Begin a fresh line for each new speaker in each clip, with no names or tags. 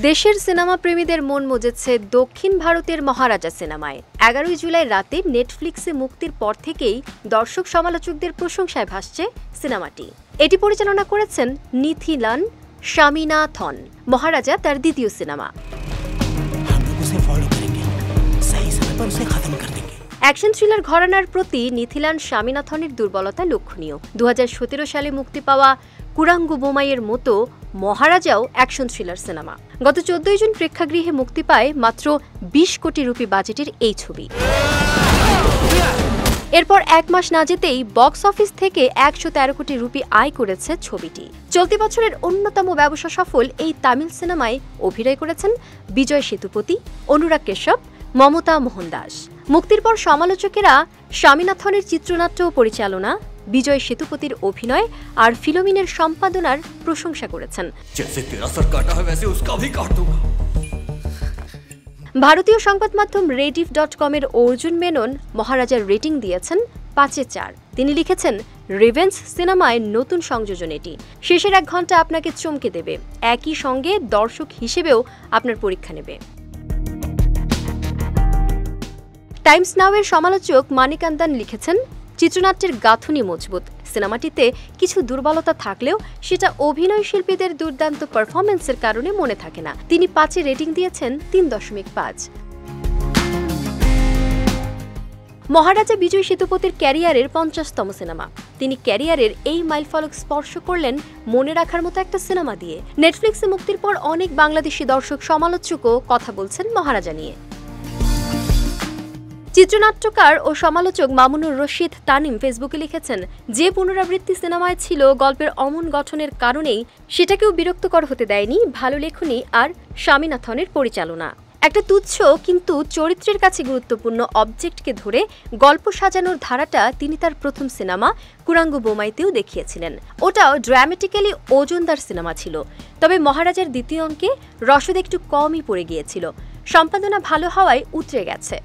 দেশের সিনেমা প্রেমীদের মন মজেছে দক্ষিণ ভারতের মহারাজা সিনেমায়। 11 জুলাই রাতে নেটফ্লিক্সে মুক্তির পর থেকেই দর্শক সমালোচকদের প্রশংসায় ভাসছে সিনেমাটি। এটি পরিচালনা করেছেন নিথিলান স্বামীনাথন। মহারাজা তার দ্বিতীয় সিনেমা। অ্যাকশন থ্রিলার ঘরানার প্রতি নিথিলান স্বামীনাথনের দুর্বলতা লক্ষণীয়। 2017 সালে মুক্তি পাওয়া কুরাঙ্গু বোমাইয়ের মতো মহারাজাও অ্যাকশন থ্রিলার সিনেমা। গত 14 জুন প্রেক্ষাগৃহে মুক্তি পায় মাত্র 20 কোটি রুপি বাজেটের এই ছবি। এরপর 1 মাস না যেতেই বক্স অফিস থেকে 113 কোটি রুপি আয় করেছে ছবিটি। চলতি বছরের অন্যতম ব্যবসা সফল এই তামিল সিনেমায় অভিনয় করেছেন বিজয় সেতুপতি, অনুরাগ কাশ্যপ, মমতা মোহনদাস। মুক্তির পর সমালোচকেরা স্বামীনাথনের চিত্রনাট্য ও পরিচালনা, বিজয় সেতুপতির অভিনয় আর ফিলোমিনের সম্পাদনার প্রশংসা করেছেন। ভারতীয় সংবাদ মাধ্যম rediff.com-এর অর্জুন মেনন মহারাজার রেটিং দিয়েছেন 5/4। তিনি লিখেছেন, রিভেঞ্জ সিনেমায় নতুন সংযোজন এটি। শেষের 1 ঘন্টা আপনাকে চমকে দেবে, একই সঙ্গে দর্শক হিসেবেও আপনার পরীক্ষা নেবে। টাইমস নাও-এর সমালোচক মানিকান্দান লিখেছেন, চিত্রনাট্যের গাঁথুনি মজবুত। সিনেমাটিতে কিছু দুর্বলতা থাকলেও সেটা অভিনয় শিল্পীদের দুর্দান্ত পারফরমেন্সের কারণে মনে থাকে না। তিনি 5-এ রেটিং দিয়েছেন 3.5। মহারাজা বিজয় সেতুপতির ক্যারিয়ারের 50তম সিনেমা। তিনি ক্যারিয়ারের এই মাইলফলক স্পর্শ করলেন মনে রাখার মতো একটা সিনেমা দিয়ে। নেটফ্লিক্সে মুক্তির পর অনেক বাংলাদেশি দর্শক সমালোচকও কথা বলছেন মহারাজা নিয়ে। চিত্রনাট্যকার ও সমালোচক মামুনুর রশিদ তানিম ফেসবুকে লিখেছেন, যে পুনরাবৃত্তি সিনেমায় ছিল গল্পের অমন গঠনের কারণেই সেটাকেও বিরক্তকর হতে দেয়নি ভালো লেখনী আর স্বামীনাথনের পরিচালনা। একটা তুচ্ছ কিন্তু চরিত্রের কাছে গুরুত্বপূর্ণ অবজেক্টকে ধরে গল্প সাজানোর ধারাটা তিনি তার প্রথম সিনেমা কুরাঙ্গু বোমাইতেও দেখিয়েছিলেন। ওটাও ড্রামাটিক্যালি ওজনদার সিনেমা ছিল, তবে মহারাজার দ্বিতীয় অঙ্কে রসদ একটু কমই পড়ে গিয়েছিল। সম্পাদনা ভালো হওয়ায় উতরে গেছে।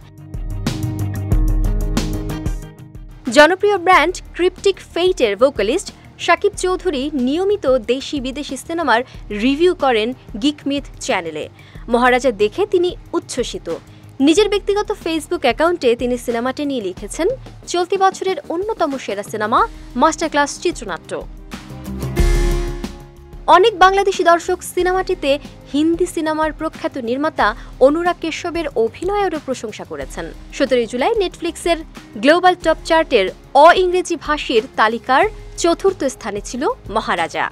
জনপ্রিয় ব্যান্ড ক্রিপ্টিক ফেইটের ভোকালিস্ট শাকিব চৌধুরী নিয়মিত দেশি বিদেশি সিনেমার রিভিউ করেন গিকমিথ চ্যানেলে। মহারাজা দেখে তিনি উচ্ছ্বসিত। নিজের ব্যক্তিগত ফেসবুক অ্যাকাউন্টে তিনি সিনেমাটি নিয়ে লিখেছেন, চলতি বছরের অন্যতম সেরা সিনেমা, মাস্টার ক্লাস চিত্রনাট্য। অনেক বাংলাদেশি দর্শক সিনেমাটিতে হিন্দি সিনেমার প্রখ্যাত নির্মাতা অনুরাগ কাশ্যপের অভিনয়েরও প্রশংসা করেছেন। 17 জুলাই নেটফ্লিক্সের গ্লোবাল টপ চার্টের অ-ইংরেজি ভাষীর তালিকার 4র্থ স্থানে ছিল মহারাজা।